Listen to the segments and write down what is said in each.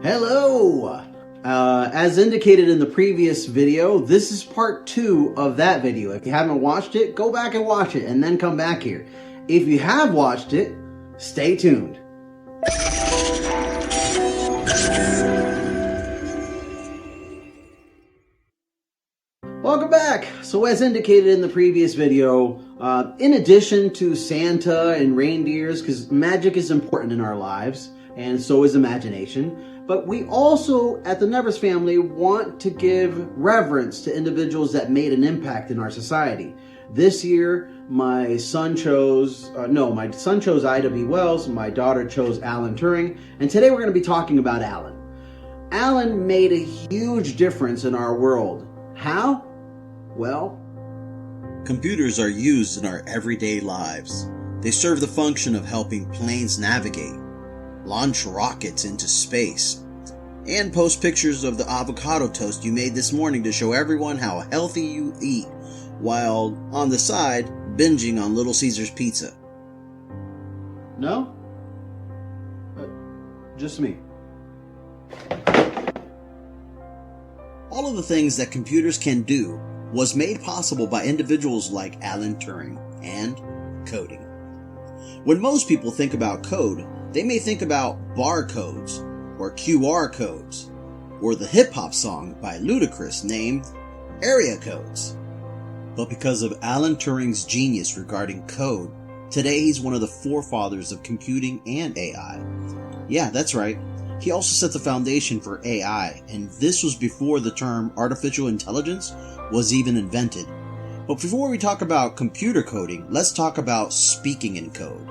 Hello! As indicated in the previous video, this is part 2 of that video. If you haven't watched it, go back and watch it and then come back here. If you have watched it, stay tuned. Welcome back! So as indicated in the previous video, in addition to Santa and reindeers, because magic is important in our lives, and so is imagination, but we also, at the Nevers family, want to give reverence to individuals that made an impact in our society. This year, my son chose I.W. Wells, my daughter chose Alan Turing, and today we're going to be talking about Alan. Alan made a huge difference in our world. How? Well, computers are used in our everyday lives. They serve the function of helping planes navigate, launch rockets into space, and post pictures of the avocado toast you made this morning to show everyone how healthy you eat, while on the side, binging on Little Caesar's pizza. No? Just me. All of the things that computers can do was made possible by individuals like Alan Turing and coding. When most people think about code, they may think about barcodes or QR codes or the hip-hop song by Ludacris named Area Codes. But because of Alan Turing's genius regarding code, today he's one of the forefathers of computing and AI. Yeah, that's right. He also set the foundation for AI, and this was before the term artificial intelligence was even invented. But before we talk about computer coding, let's talk about speaking in code.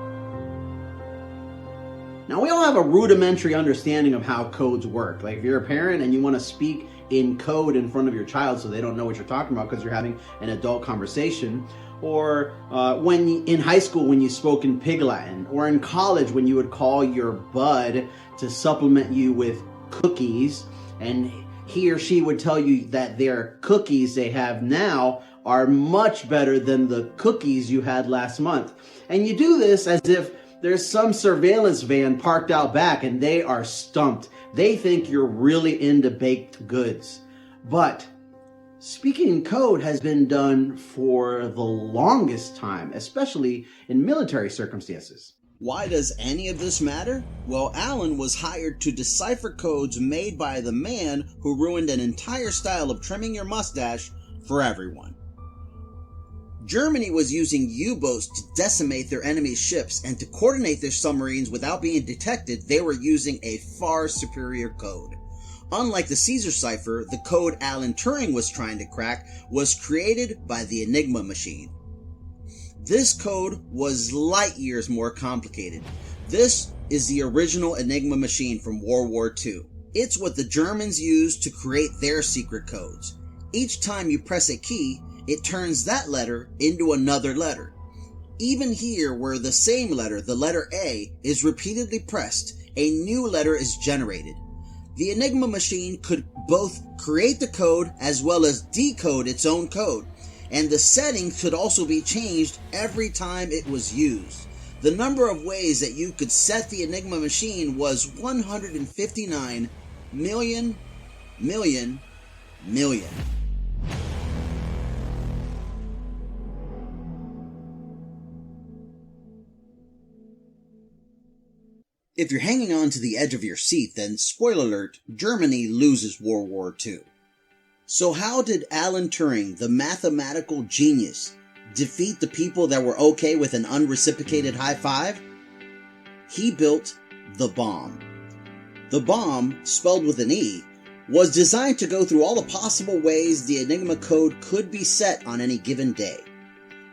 Now, we all have a rudimentary understanding of how codes work. Like if you're a parent and you want to speak in code in front of your child so they don't know what you're talking about because you're having an adult conversation, or in high school when you spoke in Pig Latin, or in college when you would call your bud to supplement you with cookies, and he or she would tell you that their cookies they have now are much better than the cookies you had last month. And you do this as if there's some surveillance van parked out back and they are stumped. They think you're really into baked goods. But speaking in code has been done for the longest time, especially in military circumstances. Why does any of this matter? Well, Alan was hired to decipher codes made by the man who ruined an entire style of trimming your mustache for everyone. Germany was using U-boats to decimate their enemy's ships, and to coordinate their submarines without being detected, they were using a far superior code. Unlike the Caesar cipher, the code Alan Turing was trying to crack was created by the Enigma machine. This code was light years more complicated. This is the original Enigma machine from World War II. It's what the Germans used to create their secret codes. Each time you press a key, it turns that letter into another letter. Even here, where the same letter, the letter A, is repeatedly pressed, a new letter is generated. The Enigma machine could both create the code as well as decode its own code, and the settings could also be changed every time it was used. The number of ways that you could set the Enigma machine was 159 million. If you're hanging on to the edge of your seat, then spoiler alert, Germany loses World War II. So how did Alan Turing, the mathematical genius, defeat the people that were okay with an unreciprocated high five? He built the bomb. The bomb, spelled with an E, was designed to go through all the possible ways the Enigma code could be set on any given day.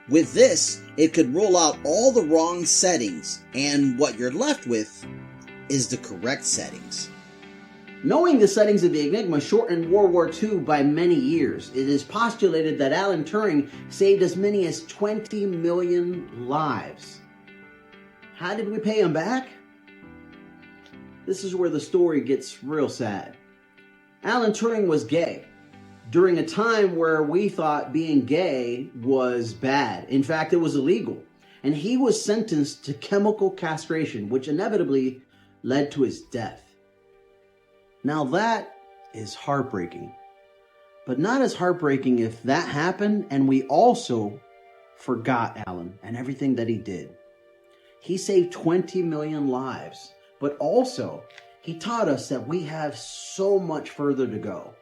With this, it could roll out all the wrong settings, and what you're left with is the correct settings. Knowing the settings of the Enigma shortened World War II by many years. It is postulated that Alan Turing saved as many as 20 million lives. How did we pay him back? This is where the story gets real sad. Alan Turing was gay during a time where we thought being gay was bad. In fact, it was illegal. And he was sentenced to chemical castration, which inevitably led to his death. Now that is heartbreaking. But not as heartbreaking if that happened and we also forgot Alan and everything that he did. He saved 20 million lives, but also he taught us that we have so much further to go.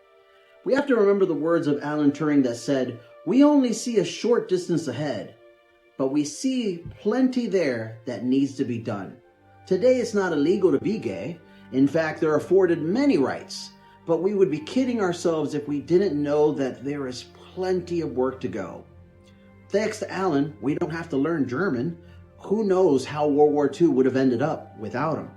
We have to remember the words of Alan Turing that said, "We only see a short distance ahead, but we see plenty there that needs to be done." Today it's not illegal to be gay. In fact, they're afforded many rights, but we would be kidding ourselves if we didn't know that there is plenty of work to go. Thanks to Alan, we don't have to learn German. Who knows how World War II would have ended up without him?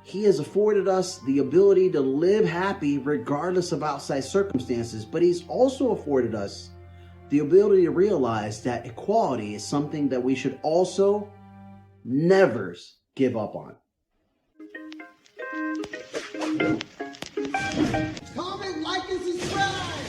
He has afforded us the ability to live happy regardless of outside circumstances, but he's also afforded us the ability to realize that equality is something that we should also never give up on. Comment, like, and subscribe.